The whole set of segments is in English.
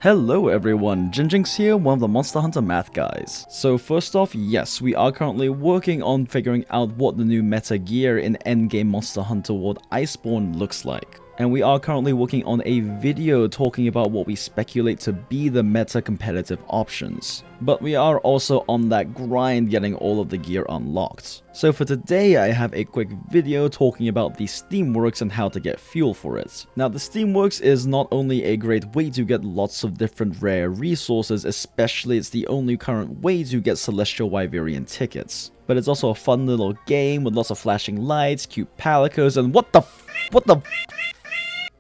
Hello everyone, JinJinx here, one of the Monster Hunter math guys. So first off, yes, we are currently working on figuring out what the new meta gear in endgame Monster Hunter World Iceborne looks like. And we are currently working on a video talking about what we speculate to be the meta competitive options. But we are also on that grind getting all of the gear unlocked. So for today I have a quick video talking about the Steamworks and how to get fuel for it. Now the Steamworks is not only a great way to get lots of different rare resources, especially it's the only current way to get Celestial Wyverian tickets. But it's also a fun little game with lots of flashing lights, cute palicos, and what the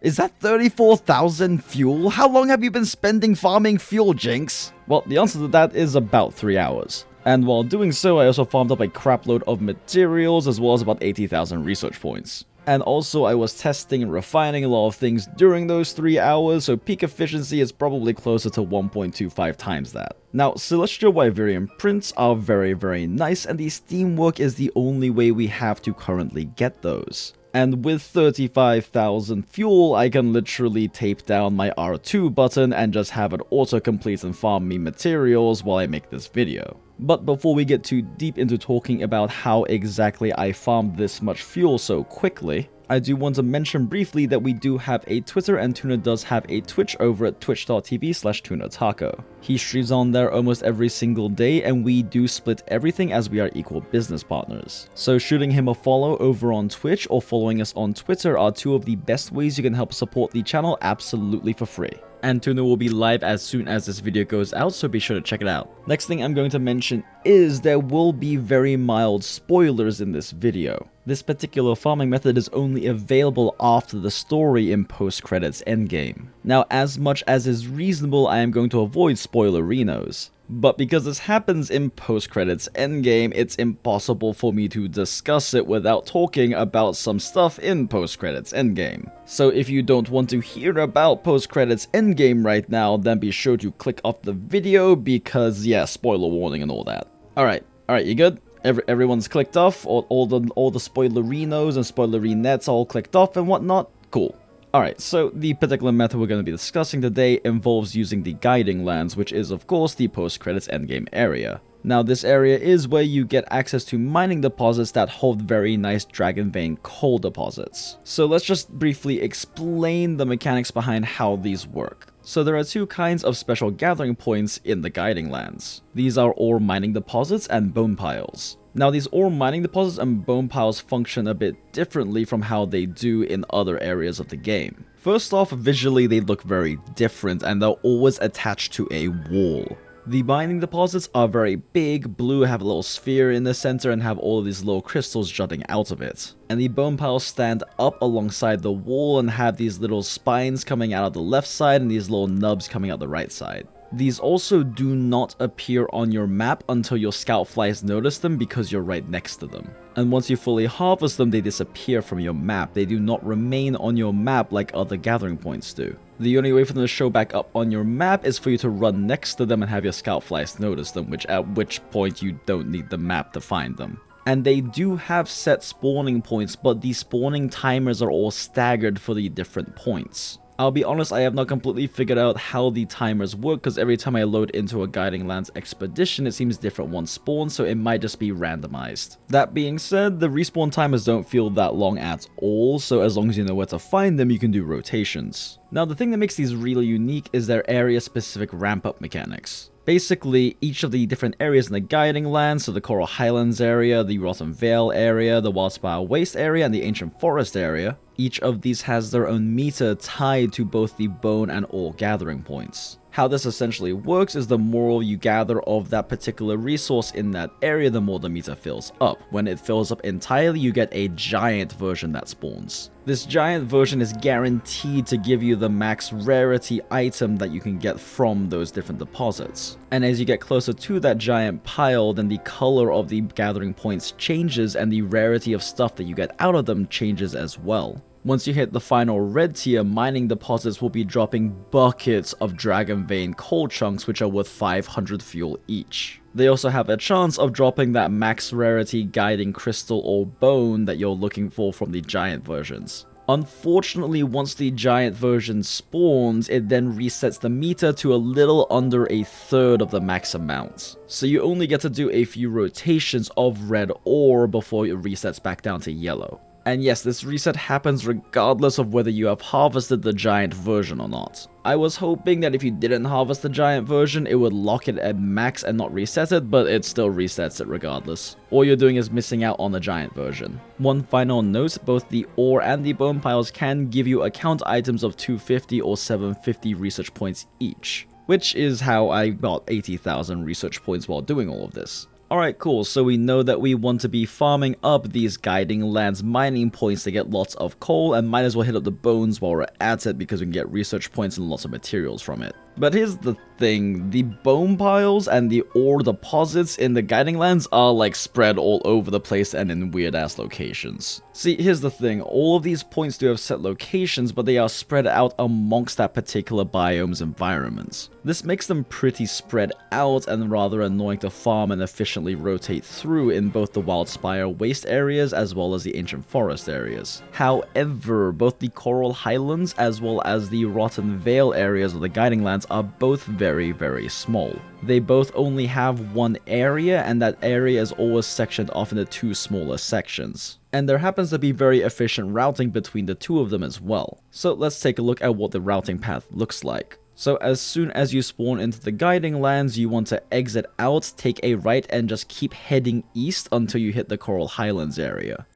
is that 34,000 fuel? How long have you been spending farming fuel, Jinx? Well, the answer to that is about 3 hours. And while doing so, I also farmed up a crapload of materials as well as about 80,000 research points. And also, I was testing and refining a lot of things during those 3 hours, so peak efficiency is probably closer to 1.25 times that. Now, Celestial Wyverian prints are very nice, and the Steamwork is the only way we have to currently get those. And with 35,000 fuel, I can literally tape down my R2 button and just have it autocomplete and farm me materials while I make this video. But before we get too deep into talking about how exactly I farmed this much fuel so quickly, I do want to mention briefly that we do have a Twitter and Tuna does have a Twitch over at twitch.tv/TunaTaco. He streams on there almost every single day and we do split everything as we are equal business partners. So shooting him a follow over on Twitch or following us on Twitter are two of the best ways you can help support the channel absolutely for free. And Tuna will be live as soon as this video goes out, so be sure to check it out. Next thing I'm going to mention is there will be very mild spoilers in this video. This particular farming method is only available after the story in post-credits endgame. Now, as much as is reasonable, I am going to avoid spoilerinos. But because this happens in post-credits endgame, it's impossible for me to discuss it without talking about some stuff in post-credits endgame. So if you don't want to hear about post-credits endgame right now, then be sure to click off the video because, yeah, spoiler warning and all that. Alright, you good? Everyone's clicked off, all the spoilerinos and spoilerinettes all clicked off and whatnot? Cool. Alright, so the particular method we're going to be discussing today involves using the guiding lands, which is of course the post-credits endgame area. Now this area is where you get access to mining deposits that hold very nice dragon vein coal deposits. So let's just briefly explain the mechanics behind how these work. So there are two kinds of special gathering points in the guiding lands. These are ore mining deposits and bone piles. Now these ore mining deposits and bone piles function a bit differently from how they do in other areas of the game. First off, visually they look very different and they're always attached to a wall. The mining deposits are very big, blue, have a little sphere in the center and have all of these little crystals jutting out of it. And the bone piles stand up alongside the wall and have these little spines coming out of the left side and these little nubs coming out the right side. These also do not appear on your map until your scout flies notice them because you're right next to them. And once you fully harvest them, they disappear from your map. They do not remain on your map like other gathering points do. The only way for them to show back up on your map is for you to run next to them and have your scout flies notice them, at which point you don't need the map to find them. And they do have set spawning points, but the spawning timers are all staggered for the different points. I'll be honest, I have not completely figured out how the timers work because every time I load into a Guiding Lands expedition, it seems different ones spawn, so it might just be randomized. That being said, the respawn timers don't feel that long at all, so as long as you know where to find them, you can do rotations. Now, the thing that makes these really unique is their area-specific ramp-up mechanics. Basically, each of the different areas in the Guiding Lands, so the Coral Highlands area, the Rotten Vale area, the Wildspire Waste area, and the Ancient Forest area, each of these has their own meter tied to both the bone and ore gathering points. How this essentially works is the more you gather of that particular resource in that area, the more the meter fills up. When it fills up entirely, you get a giant version that spawns. This giant version is guaranteed to give you the max rarity item that you can get from those different deposits. And as you get closer to that giant pile, then the color of the gathering points changes and the rarity of stuff that you get out of them changes as well. Once you hit the final red tier, mining deposits will be dropping buckets of dragon vein coal chunks which are worth 500 fuel each. They also have a chance of dropping that max rarity guiding crystal or bone that you're looking for from the giant versions. Unfortunately, once the giant version spawns, it then resets the meter to a little under a third of the max amount. So you only get to do a few rotations of red ore before it resets back down to yellow. And yes, this reset happens regardless of whether you have harvested the giant version or not. I was hoping that if you didn't harvest the giant version, it would lock it at max and not reset it, but it still resets it regardless. All you're doing is missing out on the giant version. One final note, both the ore and the bone piles can give you account items of 250 or 750 research points each, which is how I got 80,000 research points while doing all of this. Alright, cool, so we know that we want to be farming up these guiding lands mining points to get lots of coal, and might as well hit up the bones while we're at it because we can get research points and lots of materials from it. But here's the thing, the bone piles and the ore deposits in the guiding lands are like spread all over the place and in weird ass locations. See, here's the thing, all of these points do have set locations, but they are spread out amongst that particular biome's environments. This makes them pretty spread out and rather annoying to farm and efficiently rotate through in both the Wildspire waste areas as well as the ancient forest areas. However, both the Coral Highlands as well as the Rotten Vale areas of the guiding lands are both very small. They both only have one area, and that area is always sectioned off into two smaller sections. And there happens to be very efficient routing between the two of them as well. So let's take a look at what the routing path looks like. So as soon as you spawn into the guiding lands, you want to exit out, take a right, and just keep heading east until you hit the Coral Highlands area.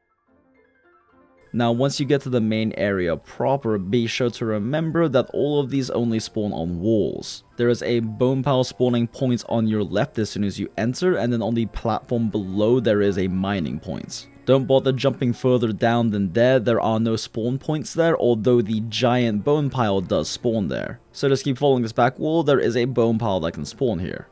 Now, once you get to the main area proper, be sure to remember that all of these only spawn on walls. There is a bone pile spawning point on your left as soon as you enter, and then on the platform below there is a mining point. Don't bother jumping further down than there are no spawn points there, although the giant bone pile does spawn there. So just keep following this back wall, there is a bone pile that can spawn here.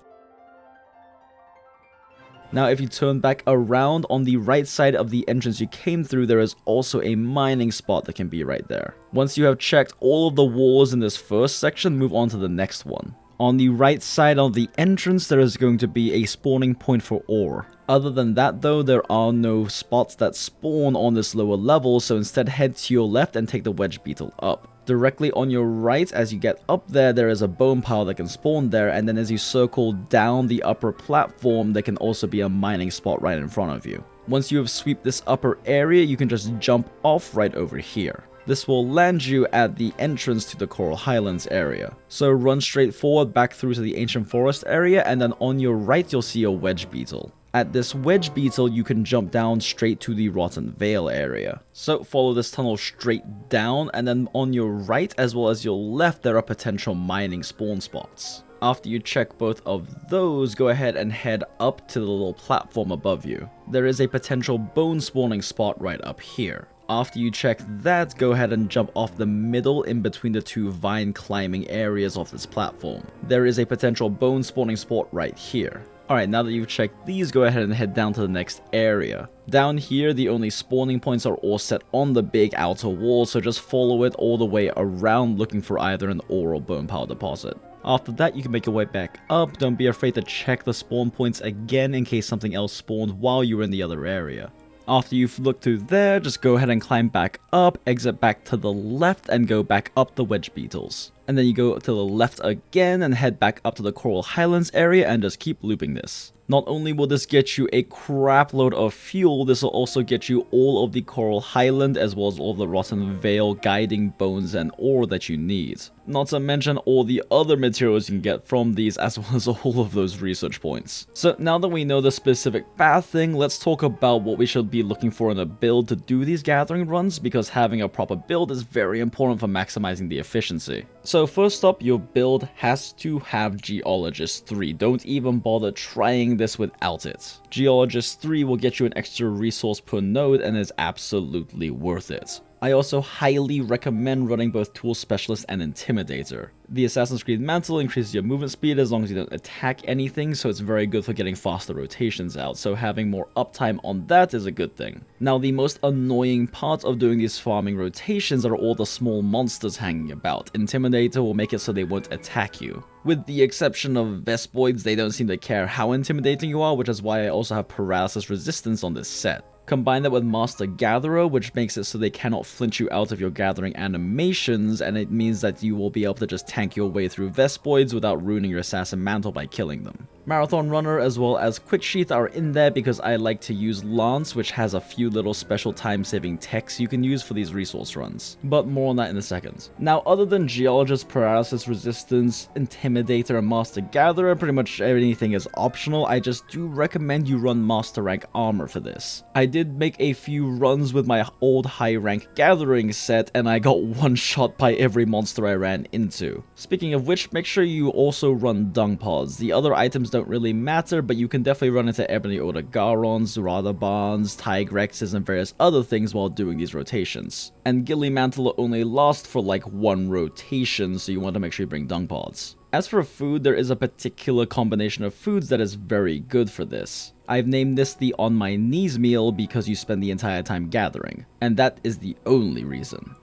Now if you turn back around, on the right side of the entrance you came through, there is also a mining spot that can be right there. Once you have checked all of the walls in this first section, move on to the next one. On the right side of the entrance, there is going to be a spawning point for ore. Other than that though, there are no spots that spawn on this lower level, so instead head to your left and take the wedge beetle up. Directly on your right, as you get up there, there is a bone pile that can spawn there, and then as you circle down the upper platform, there can also be a mining spot right in front of you. Once you have swept this upper area, you can just jump off right over here. This will land you at the entrance to the Coral Highlands area. So run straight forward back through to the ancient forest area, and then on your right you'll see a wedge beetle. At this wedge beetle, you can jump down straight to the Rotten Vale area. So follow this tunnel straight down, and then on your right as well as your left there are potential mining spawn spots. After you check both of those, go ahead and head up to the little platform above you. There is a potential bone spawning spot right up here. After you check that, go ahead and jump off the middle in between the two vine climbing areas of this platform. There is a potential bone spawning spot right here. Alright, now that you've checked these, go ahead and head down to the next area. Down here, the only spawning points are all set on the big outer wall, so just follow it all the way around looking for either an ore or bone pile deposit. After that, you can make your way back up. Don't be afraid to check the spawn points again in case something else spawned while you were in the other area. After you've looked through there, just go ahead and climb back up, exit back to the left, and go back up the wedge beetles. And then you go to the left again and head back up to the Coral Highlands area and just keep looping this. Not only will this get you a crap load of fuel, this will also get you all of the Coral Highland as well as all the Rotten Vale guiding bones and ore that you need. Not to mention all the other materials you can get from these as well as all of those research points. So now that we know the specific path thing, let's talk about what we should be looking for in a build to do these gathering runs, because having a proper build is very important for maximizing the efficiency. So first up, your build has to have Geologist 3. Don't even bother trying this without it. Geologist 3 will get you an extra resource per node and is absolutely worth it. I also highly recommend running both Tool Specialist and Intimidator. The Assassin's Creed Mantle increases your movement speed as long as you don't attack anything, so it's very good for getting faster rotations out, so having more uptime on that is a good thing. Now, the most annoying part of doing these farming rotations are all the small monsters hanging about. Intimidator will make it so they won't attack you. With the exception of Vespoids, they don't seem to care how intimidating you are, which is why I also have paralysis resistance on this set. Combine that with Master Gatherer, which makes it so they cannot flinch you out of your gathering animations, and it means that you will be able to just tank your way through Vespoids without ruining your Assassin Mantle by killing them. Marathon Runner as well as Quick Sheath are in there because I like to use Lance, which has a few little special time-saving techs you can use for these resource runs. But more on that in a second. Now, other than Geologist, Paralysis Resistance, Intimidator, and Master Gatherer, pretty much everything is optional. I just do recommend you run Master Rank Armor for this. I did make a few runs with my old high rank gathering set, and I got one shot by every monster I ran into. Speaking of which, make sure you also run Dung Pods. The other items don't really matter, but you can definitely run into Ebony Order Garons, Radhabans, Tigrexes, and various other things while doing these rotations. And Gilly Mantle will only last for like one rotation, so you want to make sure you bring Dung Pods. As for food, there is a particular combination of foods that is very good for this. I've named this the On My Knees meal because you spend the entire time gathering, and that is the only reason.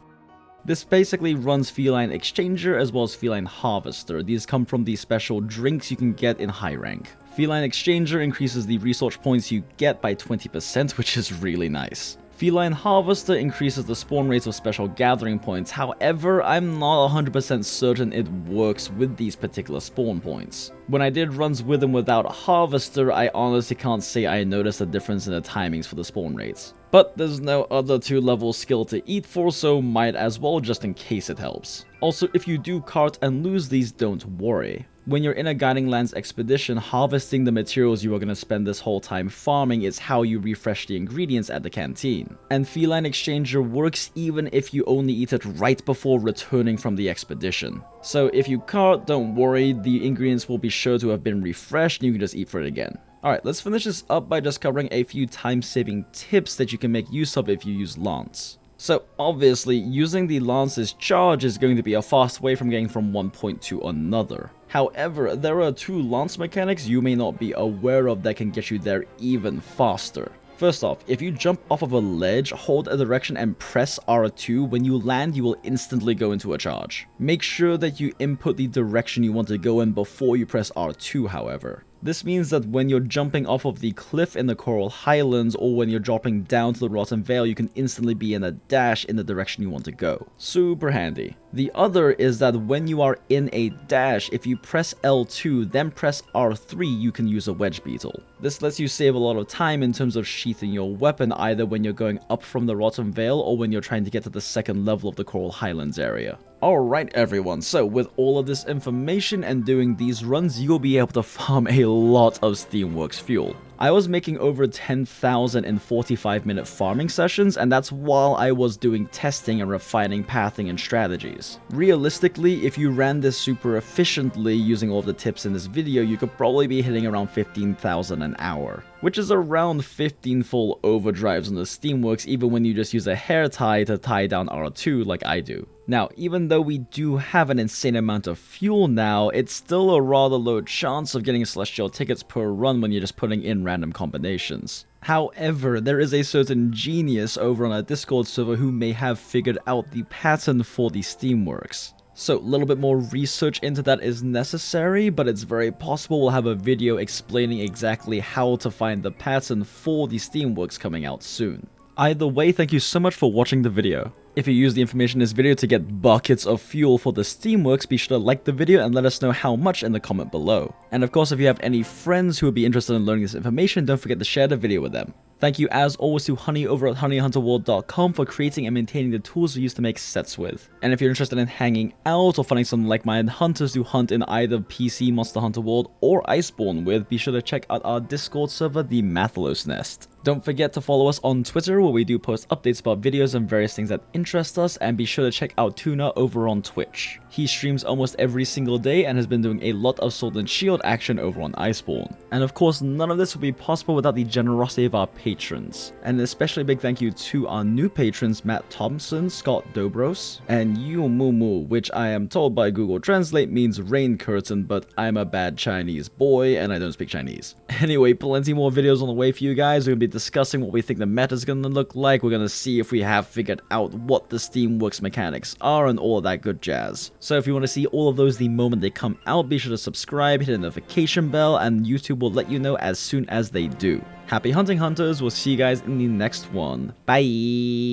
This basically runs Feline Exchanger as well as Feline Harvester. These come from the special drinks you can get in high rank. Feline Exchanger increases the resource points you get by 20%, which is really nice. Feline Harvester increases the spawn rates of special gathering points. However, I'm not 100% certain it works with these particular spawn points. When I did runs with and without Harvester, I honestly can't say I noticed a difference in the timings for the spawn rates. But there's no other 2-level skill to eat for, so might as well just in case it helps. Also, if you do cart and lose these, don't worry. When you're in a Guiding Lands expedition, harvesting the materials you are going to spend this whole time farming is how you refresh the ingredients at the canteen. And Feline Exchanger works even if you only eat it right before returning from the expedition. So if you cart, don't worry, the ingredients will be sure to have been refreshed and you can just eat for it again. Alright, let's finish this up by just covering a few time-saving tips that you can make use of if you use Lance. So obviously, using the Lance's charge is going to be a fast way from getting from one point to another. However, there are 2 Lance mechanics you may not be aware of that can get you there even faster. First off, if you jump off of a ledge, hold a direction and press R2, when you land you will instantly go into a charge. Make sure that you input the direction you want to go in before you press R2 however. This means that when you're jumping off of the cliff in the Coral Highlands or when you're dropping down to the Rotten Vale, you can instantly be in a dash in the direction you want to go. Super handy. The other is that when you are in a dash, if you press L2 then press R3, you can use a Wedge Beetle. This lets you save a lot of time in terms of sheathing your weapon either when you're going up from the Rotten Vale or when you're trying to get to the second level of the Coral Highlands area. Alright everyone, so with all of this information and doing these runs, you'll be able to farm a lot of Steamworks fuel. I was making over 10,000 in 45-minute farming sessions, and that's while I was doing testing and refining pathing and strategies. Realistically, if you ran this super efficiently using all of the tips in this video, you could probably be hitting around 15,000 an hour, which is around 15 full overdrives on the Steamworks even when you just use a hair tie to tie down R2 like I do. Now, even though we do have an insane amount of fuel now, it's still a rather low chance of getting Celestial tickets per run when you're just putting in random combinations. However, there is a certain genius over on our Discord server who may have figured out the pattern for the Steamworks. So a little bit more research into that is necessary, but it's very possible we'll have a video explaining exactly how to find the pattern for the Steamworks coming out soon. Either way, thank you so much for watching the video. If you use the information in this video to get buckets of fuel for the Steamworks, be sure to like the video and let us know how much in the comment below. And of course, if you have any friends who would be interested in learning this information, don't forget to share the video with them. Thank you as always to Honey over at honeyhunterworld.com for creating and maintaining the tools we use to make sets with. And if you're interested in hanging out or finding some like-minded hunters to hunt in either PC, Monster Hunter World, or Iceborne with, be sure to check out our Discord server, the Mathalos Nest. Don't forget to follow us on Twitter where we do post updates about videos and various things that interest us, and be sure to check out Tuna over on Twitch. He streams almost every single day and has been doing a lot of Sword and Shield action over on Iceborne. And of course, none of this would be possible without the generosity of our patrons. And an especially big thank you to our new patrons Matt Thompson, Scott Dobros, and Yu Mumu, which I am told by Google Translate means rain curtain, but I'm a bad Chinese boy and I don't speak Chinese. Anyway, plenty more videos on the way for you guys. We're going to be discussing what we think the meta is going to look like. We're going to see if we have figured out what the Steamworks mechanics are and all of that good jazz. So if you want to see all of those the moment they come out, be sure to subscribe, hit the notification bell, and YouTube will let you know as soon as they do. Happy hunting, hunters. We'll see you guys in the next one. Bye!